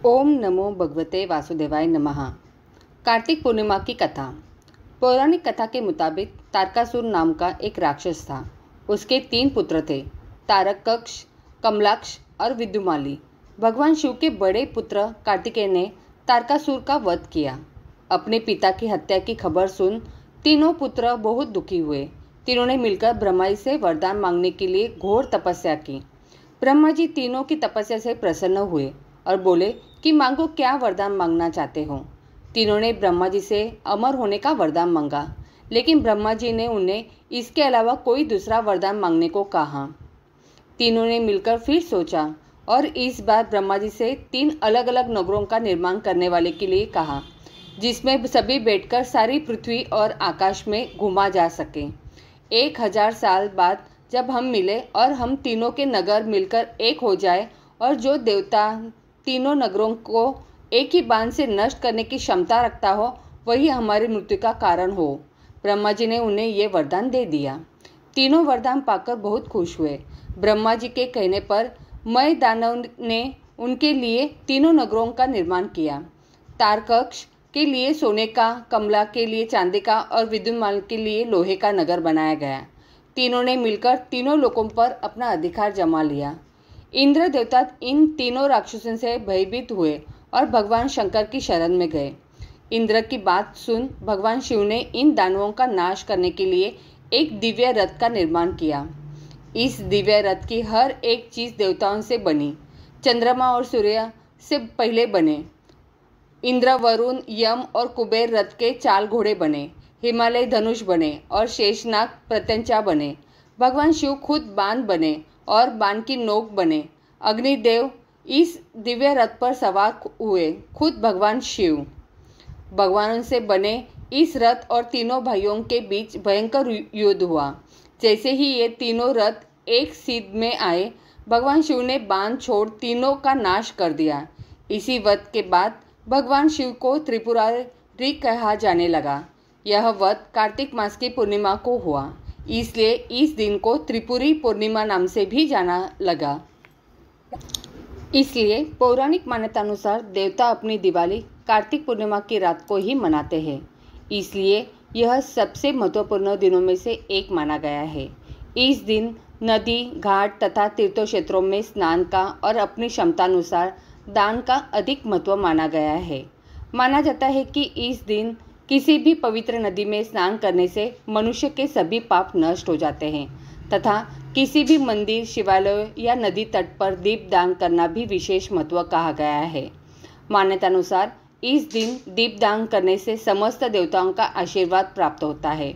ओम नमो भगवते वासुदेवाय नमः। कार्तिक पूर्णिमा की कथा। पौराणिक कथा के मुताबिक तारकासुर नाम का एक राक्षस था। उसके 3 पुत्र थे, तारकक्ष, कमलाक्ष और विद्युमाली। भगवान शिव के बड़े पुत्र कार्तिकेय ने तारकासुर का वध किया। अपने पिता की हत्या की खबर सुन तीनों पुत्र बहुत दुखी हुए। तीनों ने मिलकर ब्रह्मा जी से वरदान मांगने के लिए घोर तपस्या की। ब्रह्मा जी तीनों की तपस्या से प्रसन्न हुए और बोले कि मांगो, क्या वरदान मांगना चाहते हो। तीनों ने ब्रह्मा जी से अमर होने का वरदान मांगा, लेकिन ब्रह्मा जी ने उन्हें इसके अलावा कोई दूसरा वरदान मांगने को कहा। तीनों ने मिलकर फिर सोचा और इस बार ब्रह्मा जी से 3 अलग अलग नगरों का निर्माण करने वाले के लिए कहा, जिसमें सभी बैठकर सारी पृथ्वी और आकाश में घूमा जा सके। 1000 साल बाद जब हम मिले और हम तीनों के नगर मिलकर एक हो जाए और जो देवता तीनों नगरों को एक ही बाण से नष्ट करने की क्षमता रखता हो, वही हमारी मृत्यु का कारण हो। ब्रह्मा जी ने उन्हें ये वरदान दे दिया। तीनों वरदान पाकर बहुत खुश हुए। ब्रह्मा जी के कहने पर मय दानव ने उनके लिए तीनों नगरों का निर्माण किया। तारकक्ष के लिए सोने का, कमला के लिए चांदी का और विद्युमाल के लिए लोहे का नगर बनाया गया। तीनों ने मिलकर तीनों लोकों पर अपना अधिकार जमा लिया। इंद्र देवता इन तीनों राक्षसों से भयभीत हुए और भगवान शंकर की शरण में गए। इंद्र की बात सुन भगवान शिव ने इन दानवों का नाश करने के लिए एक दिव्य रथ का निर्माण किया। इस दिव्य रथ की हर एक चीज देवताओं से बनी। चंद्रमा और सूर्य से पहले बने। इंद्र, वरुण, यम और कुबेर रथ के चाल घोड़े बने। हिमालय धनुष बने और शेषनाग प्रत्यंचा बने। भगवान शिव खुद बाण बने और बाण की नोक बने। अग्निदेव इस दिव्य रथ पर सवार हुए, खुद भगवान शिव। भगवानों से बने इस रथ और तीनों भाइयों के बीच भयंकर युद्ध हुआ। जैसे ही ये तीनों रथ एक सीध में आए, भगवान शिव ने बाण छोड़ तीनों का नाश कर दिया। इसी वध के बाद भगवान शिव को त्रिपुरारी कहा जाने लगा। यह वध कार्तिक मास की पूर्णिमा को हुआ, इसलिए इस दिन को त्रिपुरी पूर्णिमा नाम से भी जाना लगा। इसलिए पौराणिक मान्यता अनुसार देवता अपनी दिवाली कार्तिक पूर्णिमा की रात को ही मनाते हैं। इसलिए यह सबसे महत्वपूर्ण दिनों में से एक माना गया है। इस दिन नदी, घाट तथा तीर्थ क्षेत्रों में स्नान का और अपनी क्षमतानुसार दान का अधिक महत्व माना गया है। माना जाता है कि इस दिन किसी भी पवित्र नदी में स्नान करने से मनुष्य के सभी पाप नष्ट हो जाते हैं तथा किसी भी मंदिर, शिवालय या नदी तट पर दीप दान करना भी विशेष महत्व कहा गया है। मान्यतानुसार इस दिन दीप दान करने से समस्त देवताओं का आशीर्वाद प्राप्त होता है।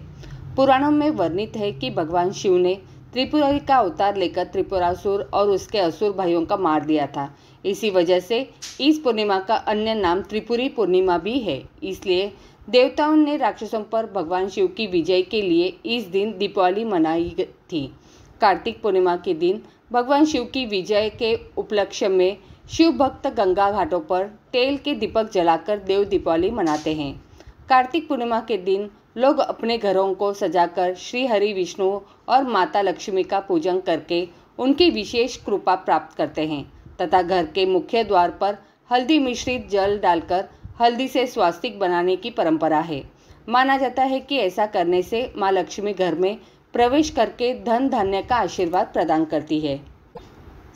पुराणों में वर्णित है कि भगवान शिव ने त्रिपुरारी का अवतार लेकर त्रिपुरासुर और उसके असुर भाइयों का मार दिया था। इसी वजह से इस पूर्णिमा का अन्य नाम त्रिपुरी पूर्णिमा भी है। इसलिए देवताओं ने राक्षसों पर भगवान शिव की विजय के लिए इस दिन दीपावली मनाई थी। कार्तिक पूर्णिमा के दिन भगवान शिव की विजय के उपलक्ष्य में शिव भक्त गंगा घाटों पर तेल के दीपक जलाकर देव दीपावली मनाते हैं। कार्तिक पूर्णिमा के दिन लोग अपने घरों को सजाकर श्री हरि विष्णु और माता लक्ष्मी का पूजन करके उनकी विशेष कृपा प्राप्त करते हैं तथा घर के मुख्य द्वार पर हल्दी मिश्रित जल डालकर हल्दी से स्वास्तिक बनाने की परंपरा है। माना जाता है कि ऐसा करने से माँ लक्ष्मी घर में प्रवेश करके धन धान्य का आशीर्वाद प्रदान करती है।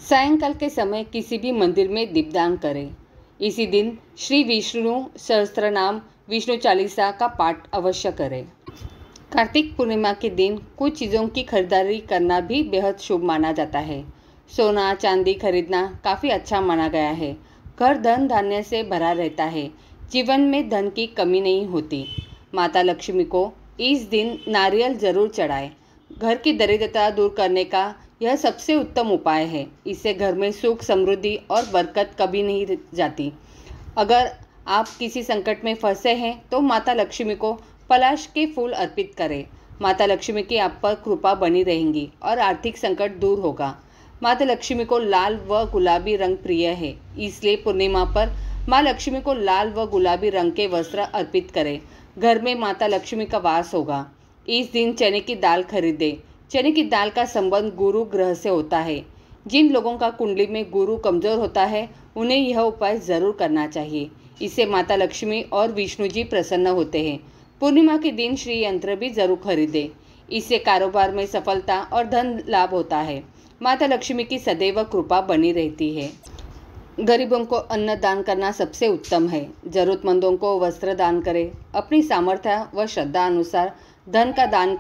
सायंकाल के समय किसी भी मंदिर में दीपदान करें। इसी दिन श्री विष्णु सहस्त्रनाम, विष्णु चालीसा का पाठ अवश्य करें। कार्तिक पूर्णिमा के दिन कुछ चीज़ों की खरीदारी करना भी बेहद शुभ माना जाता है। सोना चांदी खरीदना काफ़ी अच्छा माना गया है। घर धन धान्य से भरा रहता है। जीवन में धन की कमी नहीं होती। माता लक्ष्मी को इस दिन नारियल जरूर चढ़ाएं। घर की दरिद्रता दूर करने का यह सबसे उत्तम उपाय है। इससे घर में सुख, समृद्धि और बरकत कभी नहीं जाती। अगर आप किसी संकट में फंसे हैं तो माता लक्ष्मी को पलाश के फूल अर्पित करें। माता लक्ष्मी की आप पर कृपा बनी रहेंगी और आर्थिक संकट दूर होगा। माता लक्ष्मी को लाल व गुलाबी रंग प्रिय है, इसलिए पूर्णिमा पर माँ लक्ष्मी को लाल व गुलाबी रंग के वस्त्र अर्पित करें। घर में माता लक्ष्मी का वास होगा। इस दिन चने की दाल खरीदें। चने की दाल का संबंध गुरु ग्रह से होता है। जिन लोगों का कुंडली में गुरु कमज़ोर होता है उन्हें यह उपाय ज़रूर करना चाहिए। इससे माता लक्ष्मी और विष्णु जी प्रसन्न होते हैं। पूर्णिमा के दिन श्री यंत्र भी जरूर खरीदें। इससे कारोबार में सफलता और धन लाभ होता है। माता लक्ष्मी की सदैव कृपा बनी रहती है। गरीबों को अन्न दान करना सबसे उत्तम है। जरूरतमंदों को वस्त्र दान करें। अपनी सामर्थ्य व श्रद्धा अनुसार धन का दान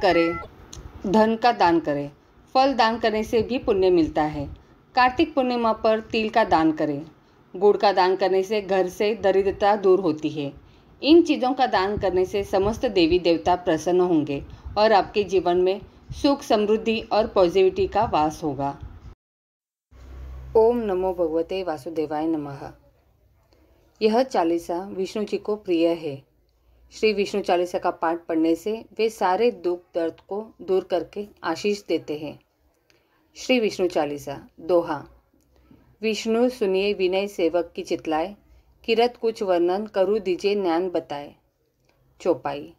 करें। फल दान करने से भी पुण्य मिलता है। कार्तिक पूर्णिमा पर तिल का दान करें। गुड़ का दान करने से घर से दरिद्रता दूर होती है। इन चीज़ों का दान करने से समस्त देवी देवता प्रसन्न होंगे और आपके जीवन में सुख, समृद्धि और पॉजिटिविटी का वास होगा। ओम नमो भगवते वासुदेवाय नमः। यह चालीसा विष्णु जी को प्रिय है। श्री विष्णु चालीसा का पाठ पढ़ने से वे सारे दुख दर्द को दूर करके आशीष देते हैं। श्री विष्णु चालीसा दोहा। विष्णु सुनिए विनय सेवक की चितलाए, किरत कुछ वर्णन करूँ दीजिए ज्ञान बताए। चौपाई।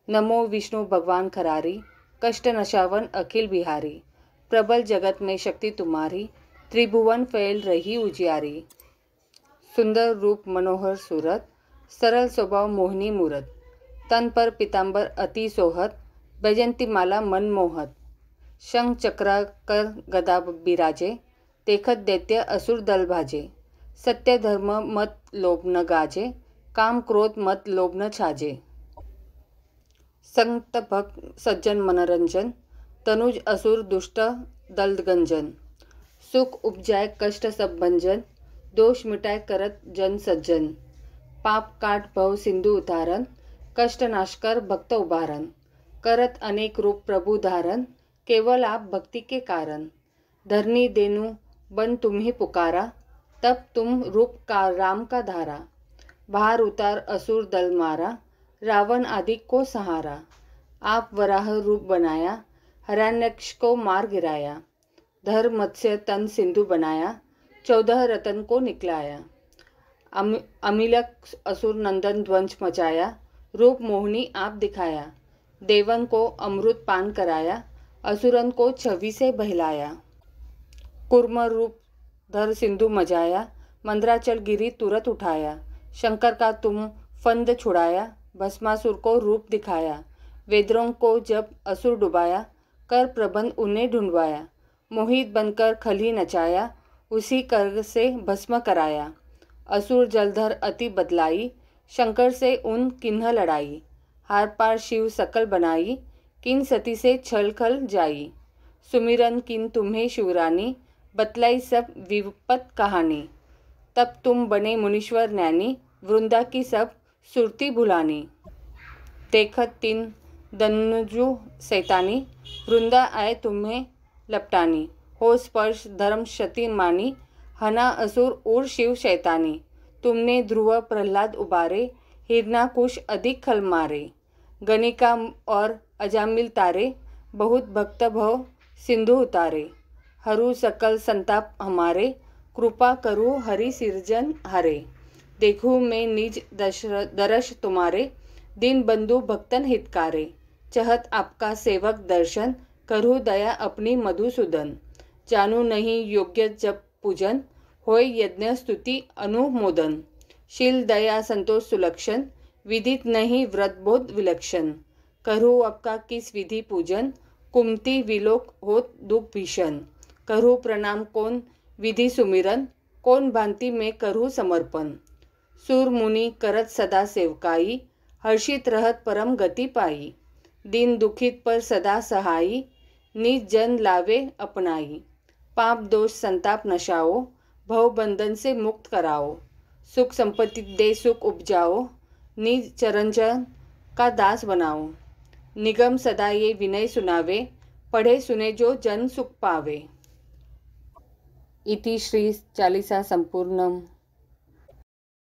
नमो विष्णु भगवान खरारी, कष्ट नशावन अखिल बिहारी। प्रबल जगत में शक्ति तुम्हारी, त्रिभुवन फैल रही उजियारी। सुंदर रूप मनोहर सूरत, सरल स्वभाव मोहिनी मूरत। तन पर पीताम्बर अति सोहत, बैजंती माला मन मोहत। शंख चक्र कर गदा बिराजे, देखत दैत्य असुर दल भाजे। सत्य धर्म मत लोभ न गाजे, काम क्रोध मत लोभ न छाजे। संत भक्त सज्जन मनोरंजन, तनुज असुर दुष्ट दल गंजन। सुख उपजाए कष्ट सब भंजन, दोष मिटाए करत जन सज्जन। पाप काट भव सिंधु उतारन, कष्ट नाश कर भक्त उबारन। करत अनेक रूप प्रभु धारन, केवल आप भक्ति के कारण। धरनी देनु बन तुम्हें पुकारा, तब तुम रूप का राम का धारा। बाहर उतार असुर दल मारा, रावण आदि को सहारा। आप वराह रूप बनाया, हिरण्यक्ष को मार गिराया। धर मत्स्य तन सिंधु बनाया, 14 रतन को निकलाया। अमिलक असुर नंदन ध्वंस मचाया, रूप मोहिनी आप दिखाया। देवन को अमृत पान कराया, असुरन को छवि से बहलाया। कुर्म रूप धर सिंधु मजाया, मंद्राचल गिरी तुरंत उठाया। शंकर का तुम फंद छुड़ाया, भस्मासुर को रूप दिखाया। वेदरों को जब असुर डुबाया, कर प्रबंध उन्हें ढूंढवाया। मोहित बनकर खली नचाया, उसी कर से भस्म कराया। असुर जलधर अति बदलाई, शंकर से उन किन्ह लड़ाई। हार पार शिव सकल बनाई, किन सती से छल खल जाई। सुमिरन किन तुम्हें शिवरानी, बतलाई सब विपत कहानी। तब तुम बने मुनीश्वर ज्ञानी, वृंदा की सब सुरती भुलानी। देखत तीन दनुजु सैतानी, वृंदा आए तुम्हें लपटानी। हो स्पर्श धर्म क्षति मानी, हना असुर उर शिव शैतानी। तुमने ध्रुव प्रहलाद उबारे, हिरणाकुश अधिक खल मारे। गणिका और अजामिल तारे, बहुत भक्त भव सिंधु उतारे। हरू सकल संताप हमारे, कृपा करू हरि सिरजन हरे। देखूँ मैं निज दर्श तुम्हारे, दीन बंधु भक्तन हितकारे। चहत आपका सेवक दर्शन, करूँ दया अपनी मधुसूदन। जानू नहीं योग्य जब पूजन, होय यज्ञ स्तुति अनुमोदन। शील दया संतोष सुलक्षण, विदित नहीं व्रत बोध विलक्षण। करूँ आपका किस विधि पूजन, कुमति विलोक होत दुख भीषण। करूँ प्रणाम कौन विधि सुमिरन, कौन भांति में करूँ समर्पण। सूर मुनि करत सदा सेवकाई, हर्षित रहत परम गति पाई। दीन दुखित पर सदा सहाई, निज जन लावे अपनाई। पाप दोष संताप नशाओ, भव बंधन से मुक्त कराओ। सुख संपत्ति दे सुख उपजाओ, निज चरणजन का दास बनाओ। निगम सदा ये विनय सुनावे, पढ़े सुने जो जन सुख पावे। इति श्री चालीसा संपूर्णम।